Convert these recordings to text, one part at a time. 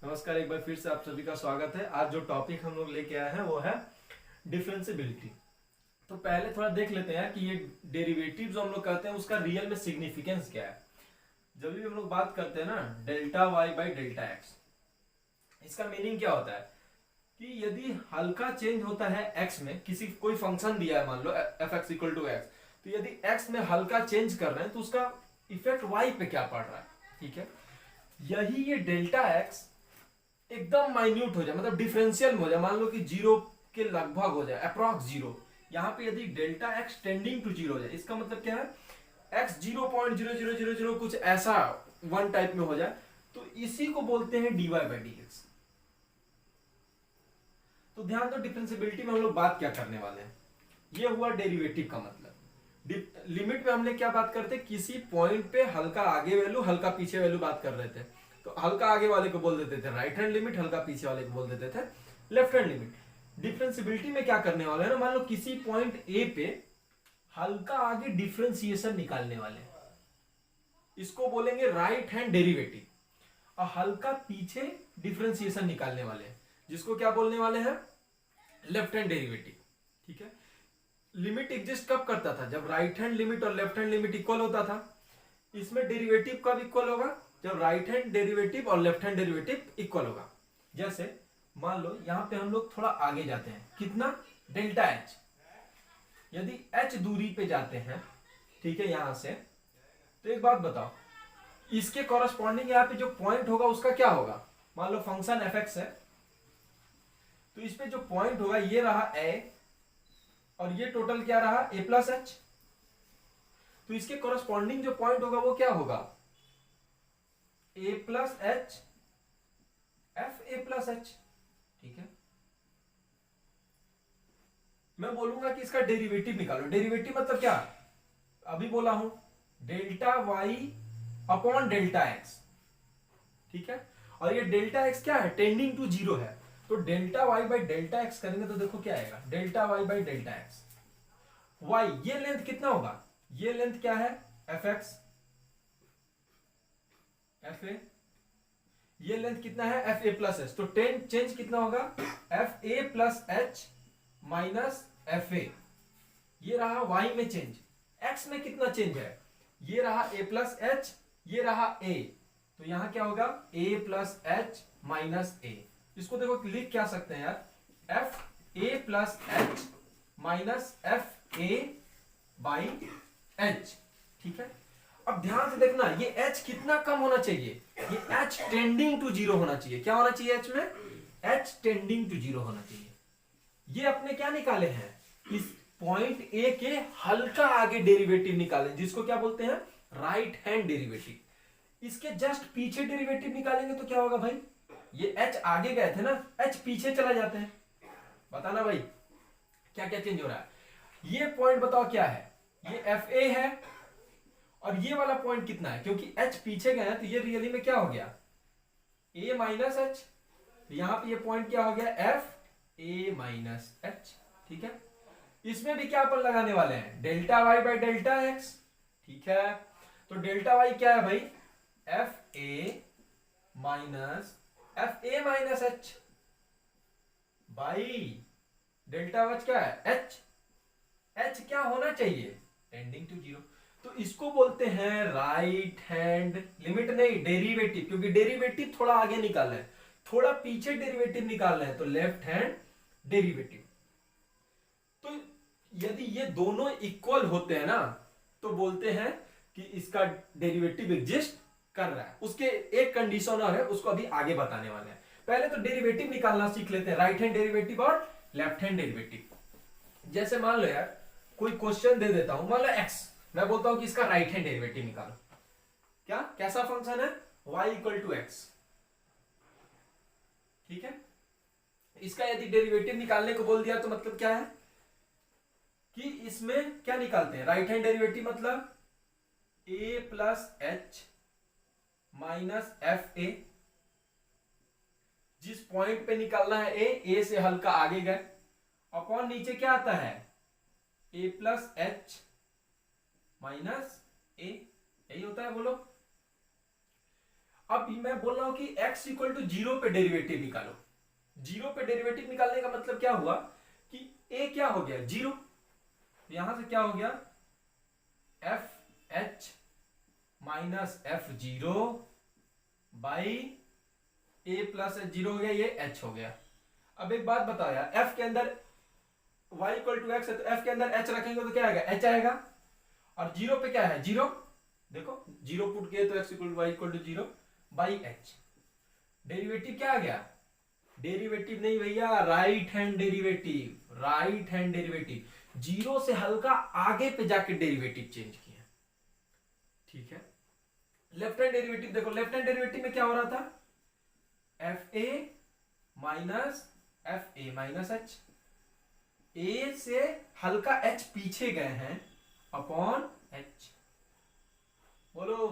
नमस्कार, एक बार फिर से आप सभी का स्वागत है। आज जो टॉपिक हम लोग लेके आए हैं वो है डिफरेंशियबिलिटी। तो पहले थोड़ा देख लेते हैं कि ये डेरिवेटिव जो हम लोग कहते हैं उसका रियल में सिग्निफिकेंस क्या है। जब भी हम लोग बात करते हैं ना delta y by delta x, इसका मीनिंग क्या होता है कि यदि हल्का चेंज होता है एक्स में, किसी कोई फंक्शन दिया है मान लो F x equal to X, तो यदि एक्स में हल्का चेंज कर रहे हैं तो उसका इफेक्ट वाई पे क्या पड़ रहा है। ठीक है, यही ये डेल्टा एक्स एकदम माइन्यूट हो जाए, मतलब डिफरेंशियल हो जाए, मान लो कि जीरो के लगभग हो जाए, अप्रॉक्स जीरो। यहाँ पे यदि delta x tending to zero हो जाए, इसका मतलब क्या है, एक्स 0.0000 कुछ ऐसा वन टाइप में हो जाए, तो इसी को बोलते हैं dy बाई डी एक्स। तो ध्यान दो, डिफरेंशियबिलिटी में हम लोग बात क्या करने वाले हैं, ये हुआ डेरिवेटिव का मतलब। लिमिट में हमने क्या बात करते, किसी पॉइंट पे हल्का आगे वैल्यू हल्का पीछे वैल्यू बात कर रहे थे, तो हल्का आगे वाले को बोल देते थे राइट हैंड लिमिट, हल्का पीछे वाले को बोल देते थे लेफ्ट हैंड लिमिट। डिफरेंशियबिलिटी में क्या करने वाले हैं ना, मान लो किसी पॉइंट ए पे हल्का आगे डिफरेंशिएशन निकालने वाले हैं, इसको बोलेंगे राइट हैंड डेरिवेटिव, और हल्का पीछे डिफरेंशिएशन निकालने वाले हैं जिसको क्या बोलने वाले हैं, लेफ्ट हैंड डेरिवेटिव। ठीक है, लिमिट एग्जिस्ट कब करता था, जब राइट हैंड लिमिट और लेफ्ट हैंड लिमिट इक्वल होता था। इसमें डेरिवेटिव कब इक्वल होगा, जब राइट हैंड डेरिवेटिव और लेफ्ट हैंड डेरिवेटिव इक्वल होगा। जैसे मान लो यहां पे हम लोग थोड़ा आगे जाते हैं, कितना, डेल्टा एच, यदि एच दूरी पे जाते हैं, ठीक है, यहां से, तो एक बात बताओ, इसके कॉरस्पॉन्डिंग यहाँ पे जो पॉइंट होगा उसका क्या होगा, मान लो फंक्शन एफ एक्स है, तो इस पे जो पॉइंट होगा ये रहा ए, और ये टोटल क्या रहा ए प्लस एच, तो इसके कॉरस्पॉन्डिंग जो पॉइंट होगा वो क्या होगा, A plus H F A plus H. ठीक है, मैं बोलूंगा कि इसका डेरिवेटिव निकालो। डेरिवेटिव मतलब क्या, अभी बोला हूं, delta y upon delta x. ठीक है, और ये डेल्टा एक्स क्या है, टेंडिंग टू जीरो है, तो delta y by delta x करेंगे तो देखो क्या आएगा, delta y by delta x. Y ये लेंथ कितना होगा, ये लेंथ क्या है, एफ एक्स एफ ए, ये लेंथ कितना है, एफ ए प्लस एच, तो टेन चेंज कितना होगा, F A plus H minus F ए, ये रहा वाई में चेंज। एक्स में कितना चेंज है, ये रहा ए प्लस एच, ये रहा ए, तो यहां क्या होगा, ए प्लस एच माइनस ए। इसको देखो लिख क्या सकते हैं यार, F A plus H minus F A by H. ठीक है, अब ध्यान से देखना, ये एच कितना कम होना चाहिए, ये एच टेंडिंग टू जीरो होना चाहिए। क्या होना चाहिए एच में, एच टेंडिंग टू जीरो होना चाहिए। ये अपने क्या निकाले हैं, इस पॉइंट ए के हल्का आगे डेरिवेटिव निकाले, जिसको क्या बोलते हैं, राइट हैंड डेरिवेटिव। इसके जस्ट पीछे डेरिवेटिव निकालेंगे तो क्या होगा भाई, ये एच आगे गए थे ना, एच पीछे चला जाते हैं। बताना भाई क्या क्या चेंज हो रहा है। ये पॉइंट बताओ क्या है, ये एफ ए है, और ये वाला पॉइंट कितना है, क्योंकि एच पीछे गए हैं तो ये रियली में क्या हो गया, ए माइनस एच, तो यहां पे ये पॉइंट क्या हो गया, एफ ए माइनस एच। ठीक है, इसमें भी क्या अपन लगाने वाले हैं, delta y by delta x. ठीक है, तो डेल्टा वाई क्या है भाई, f A minus h by delta h क्या है, एच, एच क्या होना चाहिए, टेंडिंग टू जीरो, तो इसको बोलते हैं राइट हैंड लिमिट, नहीं डेरिवेटिव, क्योंकि डेरिवेटिव थोड़ा आगे निकाल रहे हैं, थोड़ा पीछे डेरिवेटिव निकाल रहे हैं, तो लेफ्ट हैंड डेरिवेटिव। तो यदि ये दोनों इक्वल होते हैं ना, तो बोलते हैं कि इसका डेरिवेटिव एग्जिस्ट कर रहा है। उसके एक कंडीशन और है, उसको अभी आगे बताने वाले हैं। पहले तो डेरिवेटिव निकालना सीख लेते हैं, राइट हैंड डेरिवेटिव और लेफ्ट हैंड डेरिवेटिव। जैसे मान लो यार कोई क्वेश्चन दे देता हूं, मान लो एक्स, मैं बोलता हूं कि इसका राइट हैंड डेरिवेटिव निकालो। क्या, कैसा फंक्शन है, y इक्वल टू एक्स। ठीक है, इसका यदि डेरिवेटिव निकालने को बोल दिया तो मतलब क्या है कि इसमें क्या निकालते हैं, राइट हैंड डेरिवेटिव मतलब a plus H minus F ए, जिस पॉइंट पे निकालना है ए से हल्का आगे गए, अपॉन नीचे क्या आता है, ए प्लस एच माइनस ए, यही होता है बोलो। अब मैं बोल रहा हूं कि x इक्वल टू 0 पे डेरिवेटिव निकालो। 0 पे डेरिवेटिव निकालने का मतलब क्या हुआ कि a क्या हो गया 0, यहां से क्या हो गया F H minus F zero by A plus H zero हो गया, ये एच हो गया। अब एक बात बताओ यार, f के अंदर y इक्वल टू एक्स है तो f के अंदर h रखेंगे तो क्या आएगा h आएगा, और जीरो पे क्या है जीरो, देखो जीरो पुट किए तो x equal to y equal to zero by h. Derivative क्या आ गया, डेरिवेटिव नहीं भैया, right hand derivative, right hand derivative. Zero से हल्का आगे पे जाके डेरिवेटिव चेंज किया, ठीक है। लेफ्ट हैंड डेरिवेटिव देखो, लेफ्ट हैंड डेरिवेटिव में क्या हो रहा था F A minus F A minus H, A से हल्का एच पीछे गए हैं अपॉन एच, बोलो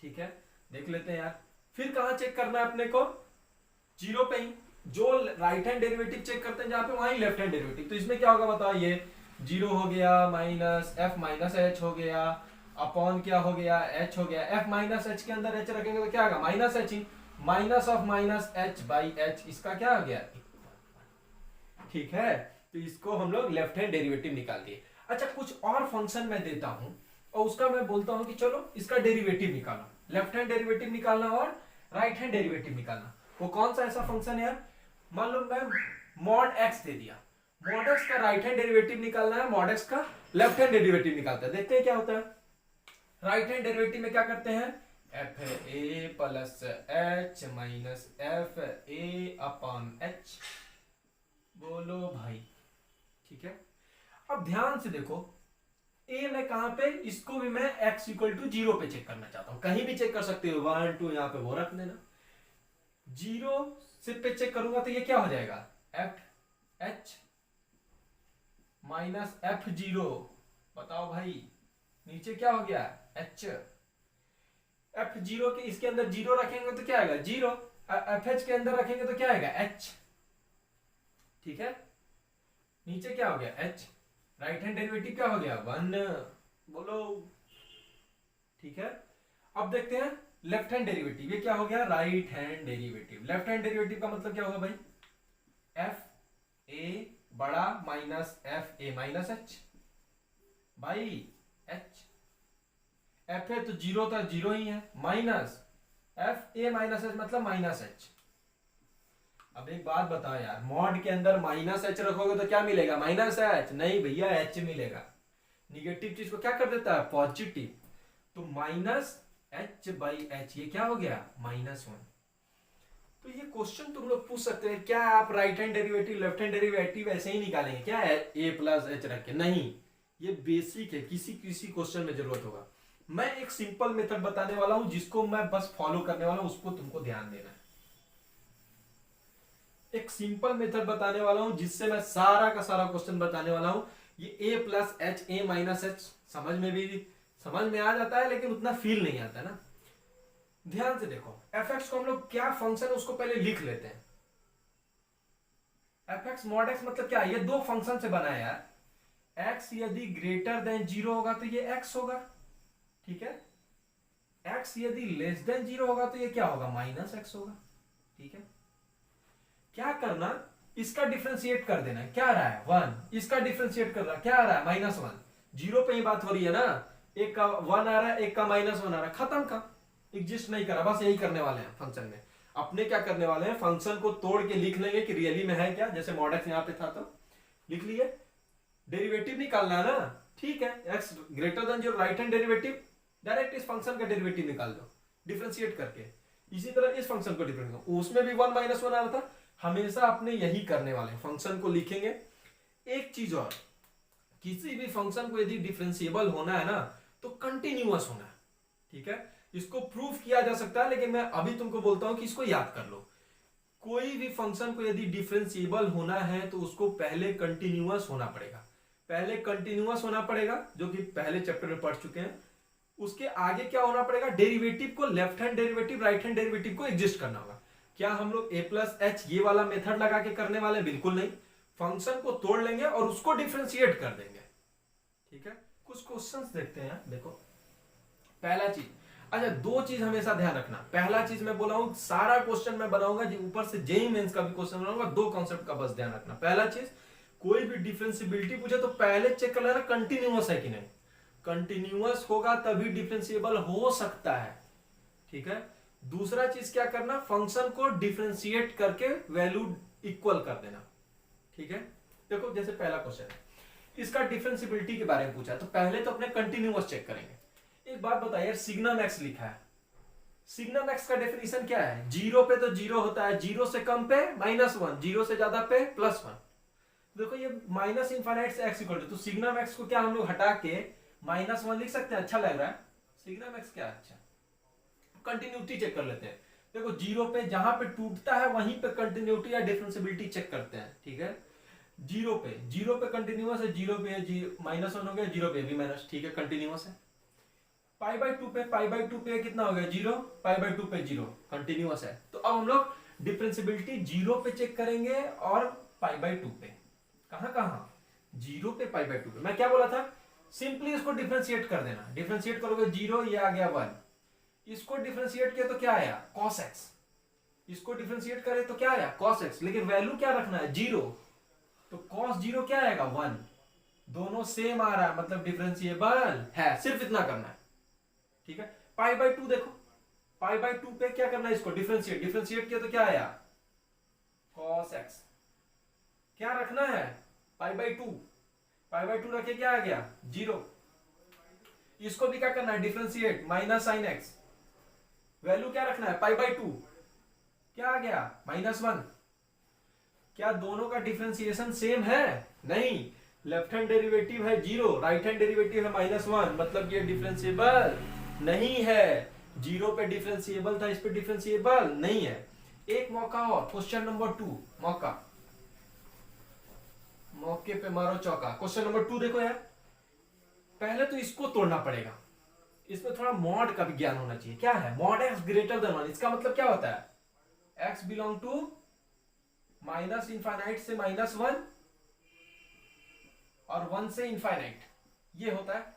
ठीक है। देख लेते हैं यार, फिर कहां चेक करना है अपने को, जीरो पे ही, जो राइट हैंड डेरिवेटिव चेक करते हैं जहां पे वहीं लेफ्ट हैंड डेरिवेटिव। तो इसमें क्या होगा बताओ, ये जीरो हो गया माइनस एफ माइनस एच हो गया अपॉन क्या हो गया एच हो गया। एफ माइनस एच के अंदर एच रखेंगे तो क्या होगा minus H he, minus of minus h by H, इसका क्या हो गया, ठीक है। तो इसको हम लोग लेफ्ट हैंड डेरिवेटिव निकाल दिए। अच्छा कुछ और फंक्शन मैं देता हूं और उसका मैं बोलता हूं कि चलो इसका डेरिवेटिव निकालो, लेफ्ट हैंड डेरिवेटिव निकालना और राइट हैंड डेरिवेटिव निकालना। वो कौन सा ऐसा फंक्शन है यार, मान लो मैं मॉड एक्स दे दिया, मॉड एक्स का राइट हैंड डेरिवेटिव निकालना है, मॉड एक्स का लेफ्ट हैंड डेरिवेटिव निकालता है। देखते हैं क्या होता है। राइट हैंड डेरिवेटिव में क्या करते हैं, F A plus H minus F A upon H, बोलो भाई ठीक है। अब ध्यान से देखो, ए में कहां पे, इसको भी मैं x इक्वल टू जीरो पे चेक करना चाहता हूं, कहीं भी चेक कर सकते हो, 1 2 यहां पे वो रख देना। जीरो से पे चेक करूंगा तो ये क्या हो जाएगा F H minus F zero, बताओ भाई नीचे क्या हो गया एच, एफ जीरो के इसके अंदर जीरो रखेंगे तो क्या आएगा जीरो, एफ एच के अंदर रखेंगे तो क्या आएगा एच, ठीक है। नीचे क्या हो गया एच, राइट हैंड डेरिवेटिव क्या हो गया 1, बोलो ठीक है। अब देखते हैं लेफ्ट हैंड डेरिवेटिव, ये क्या हो गया right hand derivative. Left hand derivative का मतलब क्या होगा भाई, एफ ए बड़ा minus F A minus h by H, F है तो जीरो था जीरो ही है, माइनस एफ ए माइनस एच मतलब माइनस एच। अब एक बात बताओ यार, मॉड के अंदर माइनस एच रखोगे तो क्या मिलेगा माइनस एच, नहीं भैया एच मिलेगा। निगेटिव चीज को क्या कर देता है पॉजिटिव, तो माइनस एच बाई एच, ये क्या हो गया -1। तो ये क्वेश्चन तुम लोग पूछ सकते हैं, क्या आप right hand derivative left hand derivative ऐसे ही निकालेंगे क्या ए प्लस एच रख के, नहीं, ये बेसिक है, किसी किसी क्वेश्चन में जरूरत होगा। मैं एक सिंपल मेथड बताने वाला हूं जिसको मैं बस फॉलो करने वाला हूं, उसको तुमको ध्यान देना है। एक सिंपल मेथड बताने वाला हूं जिससे मैं सारा का सारा क्वेश्चन बताने वाला हूं। ये A plus H A minus H समझ में भी समझ में आ जाता है, लेकिन उतना फील नहीं आता ना। ध्यान से देखो, एफ एक्स को हम लोग क्या फंक्शन है उसको पहले लिख लेते हैं। एफ एक्स मॉड एक्स मतलब क्या है, ये दो फंक्शन से बना है यार। एक्स यदि ग्रेटर देन जीरो होगा तो ये एक्स होगा, ठीक है। एक्स यदि लेस देन जीरो होगा तो ये क्या होगा माइनस एक्स होगा, ठीक है। क्या करना, इसका डिफरेंशिएट कर देना, क्या आ रहा है 1, इसका डिफरेंशिएट कर रहा है क्या आ रहा है -1। जीरो पे ही बात हो रही है ना, एक का 1 आ रहा है एक का -1 आ रहा है, खत्म का, एग्जिस्ट नहीं करा, बस यही करने वाले हैं फंक्शन में। अपने क्या करने वाले हैं, फंक्शन को तोड़ के लिख लेंगे कि रियली में है क्या, जैसे मॉड एक्स यहां पे था तो लिख लिए। डेरिवेटिव निकालना है ना, ठीक है, x greater than zero right hand derivative, direct इस फंक्शन का डेरिवेटिव निकाल दो डिफरेंशिएट करके। इसी तरह इस फंक्शन को डिफरेंशिएट, उसमें भी 1 -1 आ रहा था, हमेशा अपने यही करने वाले हैं, फंक्शन को लिखेंगे। एक चीज और, किसी भी फंक्शन को यदि डिफरेंशिएबल होना है ना तो कंटिन्यूअस होना है, ठीक है। इसको प्रूव किया जा सकता है, लेकिन मैं अभी तुमको बोलता हूं कि इसको याद कर लो। कोई भी फंक्शन को यदि डिफरेंशिएबल होना है तो उसको पहले कंटिन्यूअस होना पड़ेगा, पहले कंटिन्यूअस होना पड़ेगा, जो कि पहले चैप्टर में पढ़ चुके हैं। उसके आगे क्या होना पड़ेगा, डेरिवेटिव को, left hand derivative right hand derivative को एग्जिस्ट करना होगा। क्या हम लोग ए प्लस एच ये वाला मेथड लगा के करने वाले, बिल्कुल नहीं। फंक्शन को तोड़ लेंगे और उसको डिफरेंशिएट कर देंगे, ठीक है। कुछ क्वेश्चंस देखते हैं, देखो पहला चीज, अच्छा, दो चीज हमेशा ध्यान रखना। पहला चीज मैं बोला हूं, सारा क्वेश्चन मैं बनाऊंगा जी, ऊपर से जेईई मेंस का भी क्वेश्चन बनाऊंगा, दो कॉन्सेप्ट का बस ध्यान रखना। पहला चीज, कोई भी डिफरेंशिएबिलिटी पूछे तो पहले चेक कर लेना कंटिन्यूअस है कि नहीं। कंटिन्यूअस होगा तभी डिफरेंशिएबल हो सकता है, ठीक है। दूसरा चीज क्या करना, फंक्शन को डिफरेंशिएट करके वैल्यू इक्वल कर देना, ठीक है। देखो जैसे पहला क्वेश्चन है, इसका डिफरेंशिएबिलिटी के बारे में पूछा है, तो पहले तो अपने कंटिन्यूअस चेक करेंगे। एक बात बताइए यार, सिग्मा मैक्स लिखा है, सिग्मा मैक्स का डेफिनेशन क्या है? जीरो पे तो जीरो होता है, जीरो से कम पे -1, जीरो से ज्यादा पे +1। देखो ये माइनस इनफाइनाइट से x इक्वल टू, तो सिग्मा मैक्स को क्या हम लोग हटा के -1 लिख सकते हैं? अच्छा लग रहा है सिग्मा मैक्स क्या? अच्छा, कंटिन्यूटी चेक कर लेते हैं। देखो जीरो पे जहां पे टूटता है वहीं पे कंटिन्यूटी या डिफरेंशिएबिलिटी चेक करते हैं, ठीक है। जीरो पे कंटिन्यूअस है, जीरो पे -1 हो गया, जीरो पे भी माइनस, ठीक है, कंटिन्यूअस है। पाई बाई टू पे कितना हो गया? 0, पाई/2 पे 0, कंटिन्यूअस है। तो अब हम लोग डिफरेंशिएबिलिटी 0 पे चेक करेंगे और पाई/2 पे। कहां 0 पे, पाई/2 पे। मैं क्या बोला था? सिंपली इसको डिफरेंशिएट कर देना। डिफरेंशिएट करोगे 0, ये आ गया 1। इसको डिफरेंशिएट किया तो क्या आया? cos x। इसको डिफरेंशिएट करे तो क्या आया? cos x। लेकिन वैल्यू क्या रखना है? 0। तो cos 0 क्या आएगा? 1। दोनों सेम आ रहा है, मतलब डिफरेंशिएबल है, सिर्फ इतना करना है, ठीक है। पाई/2 देखो, पाई/2 पे क्या करना है? इसको डिफरेंशिएट किया तो क्या आया? cos x। क्या रखना है? पाई/2 रखे क्या आ गया? 0। इसको भी क्या करना है? Differentiate, -sin x। वैल्यू क्या रखना है? पाई/2, क्या आ गया? -1। क्या दोनों का डिफरेंशिएशन सेम है? नहीं, लेफ्ट हैंड डेरिवेटिव है 0, राइट हैंड डेरिवेटिव है -1, मतलब ये डिफरेंशिएबल नहीं है। 0 पे डिफरेंशिएबल था, इस पे डिफरेंशिएबल नहीं है। एक मौका और, क्वेश्चन नंबर 2, मौके पे मारो चौका। क्वेश्चन नंबर 2 देखो यार, पहले तो इसको तोड़ना पड़ेगा। इसमें थोड़ा मॉड का भी ज्ञान होना चाहिए। क्या है? Mod x greater than 1। इसका मतलब क्या होता है? x बिलोंग टू -इनफाइनाइट से -1 और 1 से इनफाइनाइट, ये होता है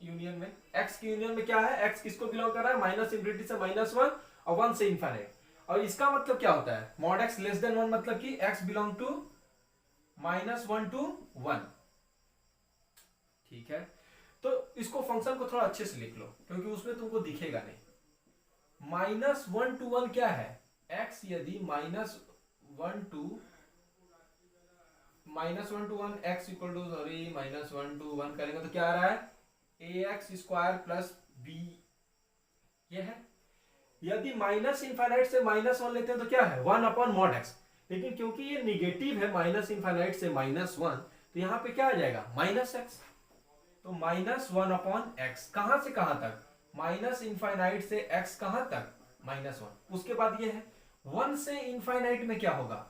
यूनियन में। x की यूनियन में क्या है? x किसको बिलोंग कर रहा है? -∞ से -1 और 1 से इनफाइनाइट। और इसका मतलब क्या होता है? मॉड x लेस देन 1, मतलब कि x बिलोंग टू -1 to 1, ठीक है। तो इसको फंक्शन को थोड़ा अच्छे से लिख लो, क्योंकि उसमें तुमको दिखेगा नहीं। -1 to 1 क्या है? x यदि -1 to 1 x equal to -1 to 1 करेंगे तो क्या आ रहा है? ax² प्लस b, ये है। यदि -इनफाइनाइट से -1 लेते हैं तो क्या है? 1/mod x। लेकिन क्योंकि ये निगेटिव है, -इनफाइनाइट से -1, तो यहां पे क्या आ जाएगा? -x। तो -1/x। कहां से कहां तक? -इनफाइनाइट से x कहां तक? -1। उसके बाद ये है 1 से इनफाइनाइट में क्या होगा?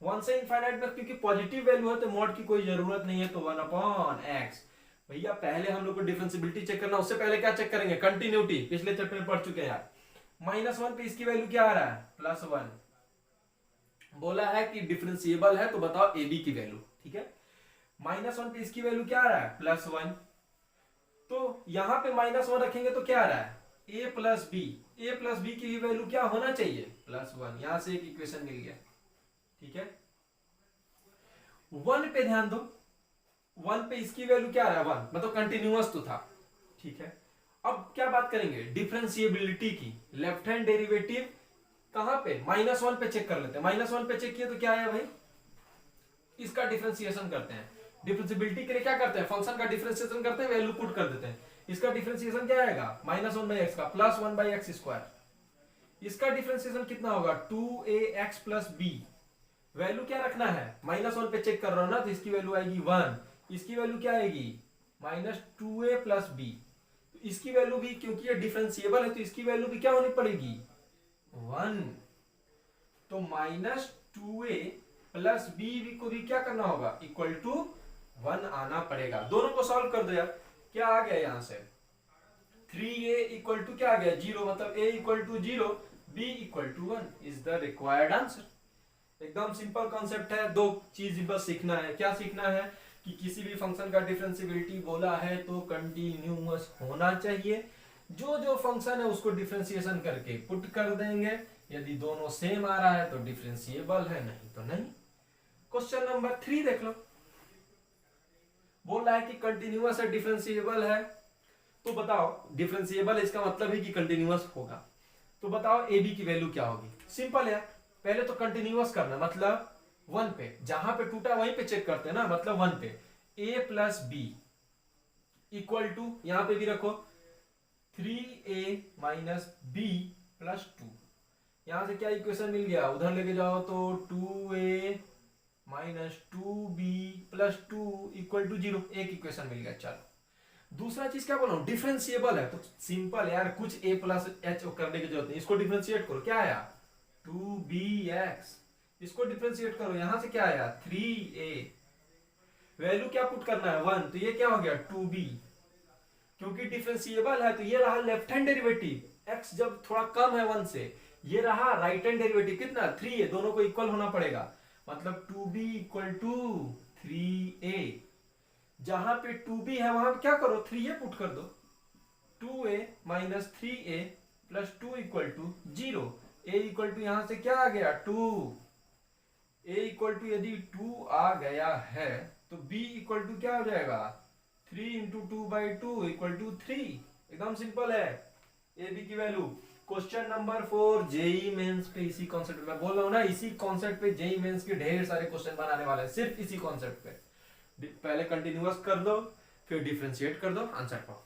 1 से इनफाइनाइट में क्योंकि पॉजिटिव वैल्यू है तो मॉड की कोई जरूरत नहीं है, तो 1/x। भैया पहले हम लोग को डिफरेंशिएबिलिटी चेक करना, उससे पहले क्या चेक करेंगे? कंटिन्यूटी। पिछले चैप्टर में पढ़ चुके हैं यार। -1 पे इसकी वैल्यू क्या आ रहा है? +1। बोला है कि डिफरेंशिएबल है, तो बताओ ए बी की वैल्यू, ठीक है। -1 पे इसकी वैल्यू क्या आ रहा है? +1। तो यहां पे -1 रखेंगे तो क्या आ रहा है? a plus b. a plus b की वैल्यू क्या होना चाहिए? +1। यहां से एक इक्वेशन मिल गया, ठीक है। 1 पे ध्यान दो, 1 पे इसकी वैल्यू क्या आ रहा है? 1, मतलब कंटिन्यूअस तो था, ठीक है। अब क्या बात करेंगे? डिफरेंशिएबिलिटी की। लेफ्ट हैंड डेरिवेटिव कहां पे? -1 पे चेक कर लेते हैं। -1 पे चेक किया तो क्या आया भाई? इसका डिफरेंशिएशन करते हैं। डिफरेंशिएबिलिटी के लिए क्या करते हैं? फंक्शन का डिफरेंशिएशन करते हैं, वैल्यू पुट कर देते हैं। इसका डिफरेंशिएशन क्या आएगा? -1/x का +1/x²। इसका डिफरेंशिएशन कितना होगा? 2ax plus b। वैल्यू क्या रखना है? -1 पे चेक कर रहा हूं ना, तो इसकी वैल्यू आएगी 1। इसकी वैल्यू क्या आएगी? -2a plus b। तो इसकी वैल्यू भी, क्योंकि ये डिफरेंशिएबल है, तो इसकी वैल्यू भी क्या होनी पड़ेगी? 1। तो -2a प्लस b को भी क्या करना होगा? इक्वल टू 1 आना पड़ेगा। दोनों को सॉल्व कर दो यार। क्या आ गया यहां से? 3a इक्वल टू क्या आ गया? 0, मतलब a equal to 0, b equal to 1 is the required answer. एकदम सिंपल कॉन्सेप्ट है। दो चीज बस सीखना है। क्या सीखना है? कि किसी भी फंक्शन का डिफरेंशिएबिलिटी बोला है तो कंटिन्यूअस होना चाहिए। जो जो फंक्शन है उसको डिफरेंशिएशन करके पुट कर देंगे, यदि दोनों सेम आ रहा है तो डिफरेंशिएबल है, नहीं तो नहीं। क्वेश्चन नंबर 3 देख लो, बोल रहा है कि कंटिन्यूअस है, डिफरेंशिएबल है, तो बताओ डिफरेंशिएबल इसका मतलब है कि कंटिन्यूअस होगा, तो बताओ ए बी की वैल्यू क्या होगी। सिंपल है, पहले तो कंटिन्यूअस करना, मतलब 1 पे, जहां पे टूटा वहीं पे चेक करते हैं ना, मतलब 1 पे a plus b equal to, यहां पे भी रखो 3a माइनस बी प्लस 2। यहां से क्या इक्वेशन मिल गया, उधर लेके जाओ तो 2a minus 2b plus 2 equal to 0, एक इक्वेशन मिल गया। चलो दूसरा चीज क्या बोला, डिफरेंशिएबल है तो सिंपल यार, कुछ a प्लस h करने की जरूरत नहीं, इसको डिफरेंशिएट करो, क्या आया 2bx, इसको डिफरेंशिएट करो, यहां से क्या आया 3a, वैल्यू क्या पुट करना है 1, तो ये क्या हो गया 2b, क्योंकि डिफरेंशिएबल है तो ये रहा लेफ्ट हैंड डेरिवेटिव, x जब थोड़ा कम है 1 से, ये रहा राइट हैंड डेरिवेटिव कितना 3a, दोनों को इक्वल होना पड़ेगा, मतलब 2b इक्वल टू 3a, जहां पे 2b है वहां पे क्या करो 3a पुट कर दो, 2a minus 3a plus 2 equal to 0, a equal to यहां से क्या आ गया 2, a इक्वल टू यदि 2 आ गया है तो b इक्वल टू क्या हो जाएगा 3 इंटू 2/2 इक्वल टू 3, एकदम सिंपल है ए बी की value. Question number 4 JEE Mains पे इसी कॉन्सेप्ट पे मैं बोल रहा हूं ना, इसी कॉन्सेप्ट पे जेई मेंस के ढेर सारे क्वेश्चन बनाने वाले हैं, सिर्फ इसी कॉन्सेप्ट पे। पहले कंटिन्यूअस कर दो, फिर डिफरेंशिएट कर दो, आंसर पाओ।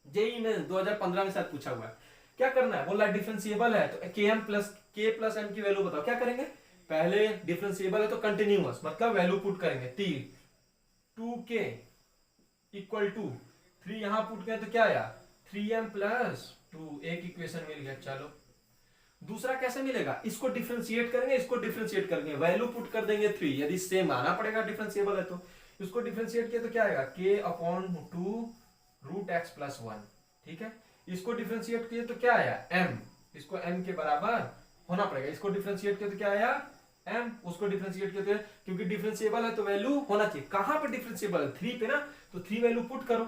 जेई मेंस 2015 में शायद पूछा हुआ है, क्या करना है, बोल रहा है डिफरेंशिएबल है तो के प्लस एम की वैल्यू बताओ, क्या करेंगे, पहले डिफरेंशिएबल है तो कंटिन्यूअस मतलब वैल्यू पुट करेंगे, 2k इक्वल टू 3 यहां पुट करें तो क्या आया 3m प्लस 2, एक इक्वेशन मिल गया। चलो दूसरा कैसे मिलेगा, इसको डिफरेंशिएट करेंगे, इसको डिफरेंशिएट करेंगे, वैल्यू पुट कर देंगे 3, यदि सेम आना पड़ेगा डिफरेंशिएबल है तो, इसको डिफरेंशिएट किया तो क्या आएगा k/2 रूट एक्स प्लस 1, ठीक है। इसको डिफरेंशिएट किए तो क्या आया m, इसको m के बराबर होना पड़ेगा, इसको डिफरेंशिएट किया तो क्या आया m, उसको डिफरेंशिएट किया तो, क्योंकि डिफरेंशिएबल है तो वैल्यू होना चाहिए, कहां पर डिफरेंशिएबल है 3 पे ना, तो 3 वैल्यू पुट करो,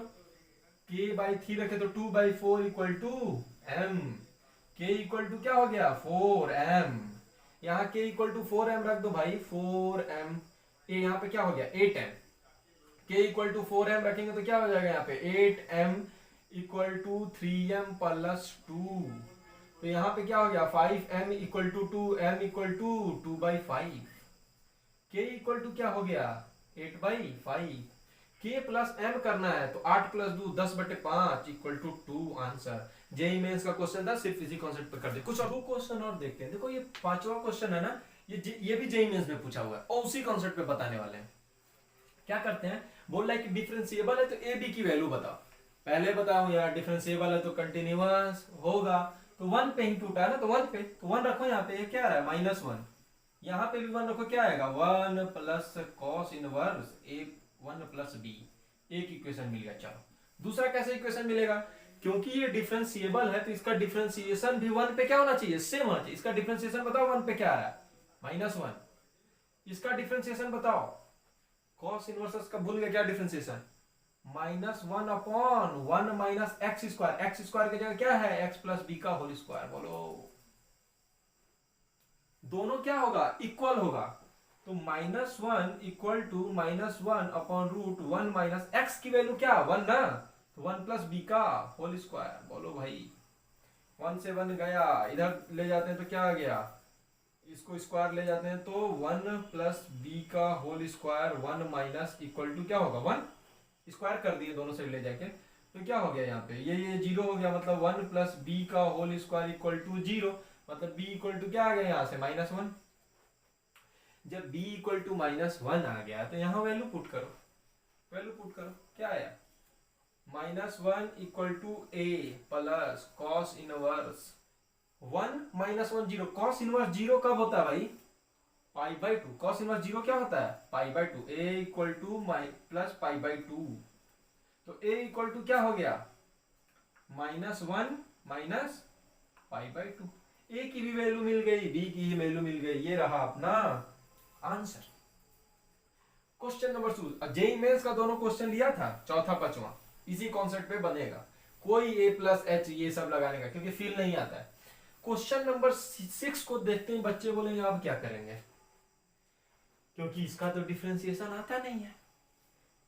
k/3 रखे तो 2/4 equal to m, k equal to क्या हो गया 4m, यहाँ k इक्वल टू 4m रख दो भाई 4m, ए यहाँ पे क्या हो गया 8m, k equal to 4m रखेंगे तो क्या हो जाएगा यहाँ पे 8m equal to 3m plus 2, तो यहाँ पे क्या हो गया 5m equal to 2m equal to 2/5, k equal to क्या हो गया 8/5, k प्लस m करना है तो 8 plus 2 10/5 equal to 2, answer. JEE Mains का क्वेश्चन था, सिर्फ इसी कॉन्सेप्ट पे कर दे। कुछ और क्वेश्चन और देखते हैं, देखो ये 5वां क्वेश्चन है ना, ये भी जेई मेंस में पूछा हुआ है और उसी कॉन्सेप्ट पे बताने वाले हैं। क्या करते हैं, बोल रहा है कि डिफरेंशिएबल है तो ए बी की वैल्यू बताओ, पहले बताओ यार डिफरेंशिएबल है तो कंटिन्यूअस होगा, तो 1 पे ही टूटा है ना, तो 1 पे तो 1 रखो, यहाँ पे ये क्या आ रहा है -1, यहाँ पे भी 1 रखो, क्या आएगा 1 प्लस कॉस इनवर्स ए 1 प्लस बी, एक इक्वेशन मिल गया। चलो दूसरा कैसे इक्वेशन मिलेगा, क्योंकि ये डिफरेंशिएबल है तो इसका डिफरेंशिएशन भी 1 पे क्या होना चाहिए सेम होना चाहिए, इसका डिफरेंशिएशन बताओ 1 पे क्या आ रहा है -1, इसका डिफरेंशिएशन बताओ कॉस इनवर्स का भूल गया क्या डिफरेंशिएशन, -1/1 माइनस एक्स स्क्वायर की जगह क्या है x प्लस बी का होल स्क्वायर, बोलो दोनों क्या होगा इक्वल होगा, तो -1 इक्वल टू -1/√1 माइनस एक्स की वैल्यू क्या 1 ना, तो 1 प्लस बी का होल स्क्वायर, बोलो भाई 1 से 1 गया, इधर ले जाते हैं तो क्या आ गया, इसको स्क्वायर ले जाते हैं तो 1 प्लस बी का whole square 1 minus equal to क्या होगा 1, स्क्वायर कर दिए दोनों से ले जाके, तो क्या हो गया यहाँ पे ये 0 हो गया, मतलब 1 प्लस बी का होल स्क्वायर इक्वल टू 0, मतलब b इक्वल टू क्या आ गया यहाँ से -1, जब b इक्वल टू -1 आ गया तो यहाँ वैल्यू पुट करो, क्या आया -1 equal to a plus cos inverse 1 -1 0, cos inverse 0 कब होता है भाई π/2, कॉस इनवर्स 0 क्या होता है π/2, a इक्वल टू प्लस π/2, तो a इक्वल टू क्या हो गया -1 माइनस π/2, a की भी वैल्यू मिल गई, b की ही वैल्यू मिल गई, ये रहा अपना answer. Question number 2 JEE Mains का दोनों क्वेश्चन लिया था, चौथा पांचवा, इसी कॉन्सेप्ट पे बनेगा, कोई ए प्लस एच ये सब लगाने का क्योंकि फील नहीं आता है। क्वेश्चन नंबर 6 को देखते ही बच्चे बोलेंगे अब क्या करेंगे, क्योंकि इसका तो डिफरेंशिएशन आता नहीं है,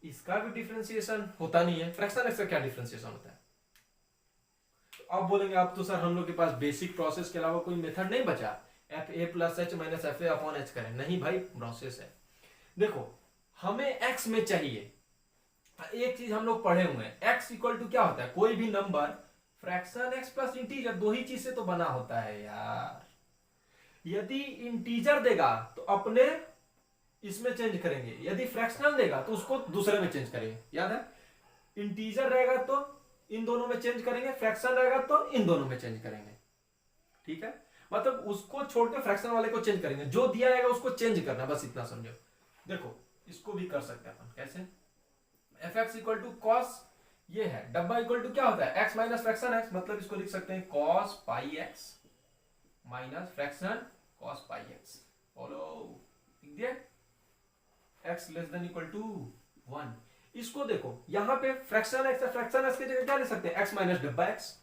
इसका भी डिफरेंशिएशन होता नहीं है, फ्रैक्शन एक्स का क्या डिफरेंशिएशन होता है। अब बोलेंगे अब तो सर हम लोग के पास बेसिक प्रोसेस के अलावा कोई मेथड नहीं बचा, F A plus H minus F A upon H करें। नहीं भाई, प्रोसेस है। देखो हमें एक्स में चाहिए, एक चीज हम लोग पढ़े हुए हैं, एक्स इक्वल टू क्या होता है, कोई भी number fraction x plus integer, दो ही चीज से तो बना होता है यार। यदि इंटीजर देगा तो अपने इसमें चेंज करेंगे, यदि फ्रैक्शनल देगा तो उसको दूसरे में चेंज करेंगे। याद है, इंटीजर रहेगा तो इन दोनों में चेंज करेंगे, फ्रैक्शन रहेगा तो इन दोनों में चेंज करेंगे। ठीक है, मतलब उसको छोड़ के फ्रैक्शन वाले को चेंज करेंगे, जो दिया जाएगा उसको चेंज करना, बस इतना समझो। देखो इसको भी कर सकते हैं अपन, कैसे, f x equal to cos, ये है डब्बा इक्वल टू क्या होता है, एक्स माइनस फ्रैक्शन एक्स, मतलब इसको लिख सकते हैं cos pi x minus fraction cos pi x. Follow, लिख दिया, x less than equal to 1। इसको देखो यहां पे फ्रैक्शन एक्स की जगह क्या ले सकते हैं, एक्स माइनस डब्बा एक्स,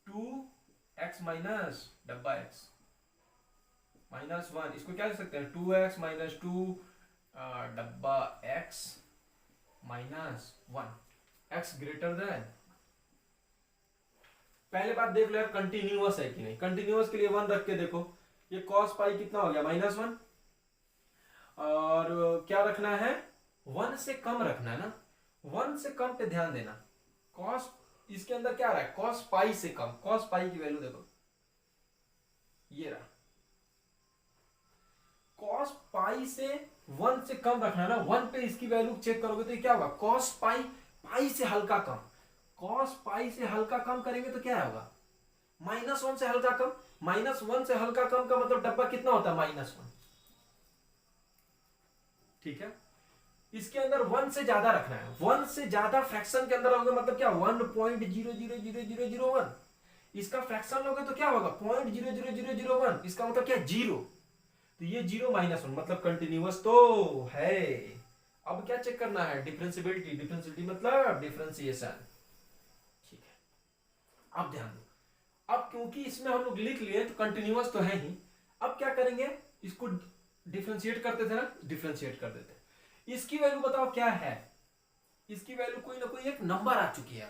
2x माइनस डब्बा एक्स माइनस 1, इसको क्या ले सकते हैं 2x माइनस 2 डब्बा x minus 1, x greater than. पहले बात देख लो यार कंटिन्यूअस है कि नहीं, कंटिन्यूअस के लिए 1 रख के देखो, ये कॉस पाई कितना हो गया -1, और क्या रखना है 1 से कम रखना है ना, 1 से कम पे ध्यान देना। कॉस इसके अंदर क्या आ रहा है, कॉस पाई से कम, कॉस पाई की वैल्यू देखो ये रहा, कॉस पाई से 1 से कम रखना ना, 1 पे इसकी वैल्यू चेक करोगे तो क्या होगा, कॉस पाई, पाई से हल्का कम, कॉस पाई से हल्का कम करेंगे तो क्या होगा -1 से हल्का कम, -1 से हल्का कम का मतलब डब्बा कितना होता है -1। ठीक है, इसके अंदर 1 से ज्यादा रखना है, 1 से ज्यादा फ्रैक्शन के अंदर होगा मतलब क्या 1.00001, इसका फ्रैक्शन लोगे तो क्या होगा 0.00001, इसका मतलब क्या 0, तो ये 0 -1 मतलब कंटिन्यूअस तो है। अब क्या चेक करना है, डिफरेंशिएबिलिटी, डिफरेंशिएबिलिटी मतलब डिफरेंशिएशन। ठीक है, अब ध्यान दो, अब क्योंकि इसमें हम लोग लिख लिए तो कंटिन्यूअस तो है ही, अब क्या करेंगे, इसको डिफरेंशिएट करते थे ना, डिफरेंशिएट कर देते, इसकी वैल्यू बताओ क्या है, इसकी वैल्यू कोई ना कोई एक नंबर आ चुकी है,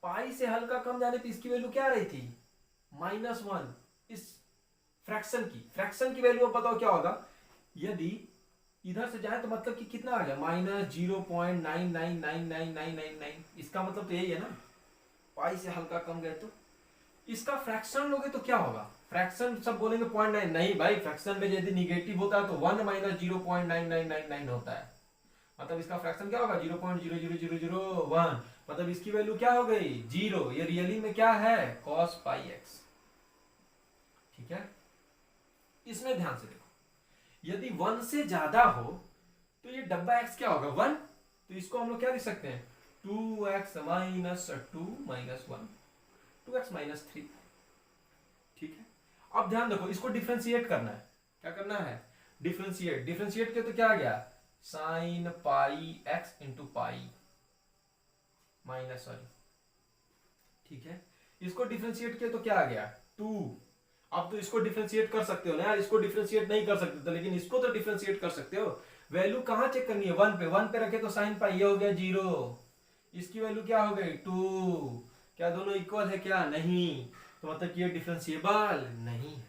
पाई से हल्का कम जाने पे इसकी वैल्यू क्या आ रही थी -1, इस फ्रैक्शन की वैल्यू अब बताओ क्या होगा, यदि इधर से जाए तो मतलब कि कितना आ गया -0.99999999, इसका मतलब तो यही है ना, पाई से हल्का कम गए तो इसका फ्रैक्शन लोगे तो क्या होगा, फ्रैक्शन सब बोलेंगे 0.9, नहीं भाई फ्रैक्शन में यदि निगेटिव होता है तो 1 - 0.9999 होता है, मतलब इसका फ्रैक्शन क्या होगा 0.00001, मतलब इसकी वैल्यू क्या हो गई 0, ये रियली में क्या है cos पाई एक्स। ठीक है, इसमें ध्यान से देखो, यदि 1 से ज्यादा हो तो ये डब्बा x क्या होगा 1, तो इसको हम लोग क्या लिख सकते हैं 2x minus 2 minus 1, 2x minus 3। ठीक है, अब ध्यान देखो इसको डिफरेंशिएट करना है, क्या करना है डिफरेंशिएट, डिफरेंशिएट के तो क्या आ गया sine pi x into pi minus, sorry, ठीक है, इसको डिफरेंशिएट किया तो क्या आ गया 2। अब तो इसको डिफरेंशिएट कर सकते हो ना यार, इसको डिफरेंशिएट नहीं कर सकते तो, लेकिन इसको तो डिफरेंशिएट कर सकते हो। वैल्यू कहां चेक करनी है 1 पे रखे तो साइन पाई ये हो गया 0, इसकी वैल्यू क्या हो गई 2, क्या दोनों इक्वल है क्या, नहीं, तो मतलब कि ये डिफरेंशिएबल नहीं है।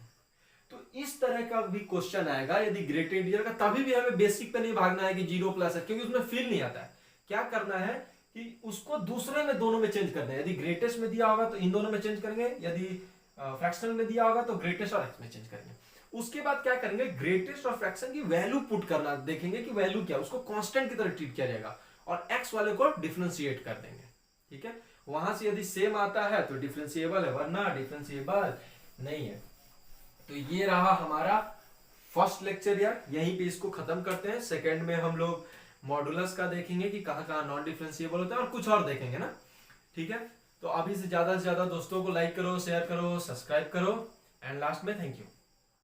तो इस तरह का भी क्वेश्चन आएगा यदि ग्रेटेड इंटीजर का, तभी भी हमें बेसिक पे नहीं भागना है कि 0 प्लस है, क्योंकि उसमें फील नहीं आता है। क्या करना है कि उसको दूसरे में दोनों में चेंज करना है, यदि ग्रेटेस्ट में दिया होगा तो इन दोनों में चेंज करेंगे, यदि फ्रैक्शनल में दिया होगा तो ग्रेटेस्ट और एक्स में चेंज करेंगे। उसके बाद क्या करेंगे ग्रेटेस्ट और फ्रैक्शन की वैल्यू पुट करना, देखेंगे कि वैल्यू क्या, उसको कांस्टेंट की तरह ट्रीट किया जाएगा और एक्स वाले को डिफरेंशिएट कर देंगे। ठीक है, वहां से यदि सेम आता है तो डिफरेंशिएबल है, वरना डिफरेंशिएबल नहीं है। तो ये रहा हमारा फर्स्ट लेक्चर यार, यहीं पे इसको खत्म करते हैं। सेकंड में हम लोग मॉडुलस का देखेंगे कि कहां कहां नॉन डिफरेंशिएबल होता है और कुछ और देखेंगे ना। ठीक है, तो अभी से ज्यादा दोस्तों को लाइक करो, शेयर करो, सब्सक्राइब करो, एंड लास्ट में थैंक यू।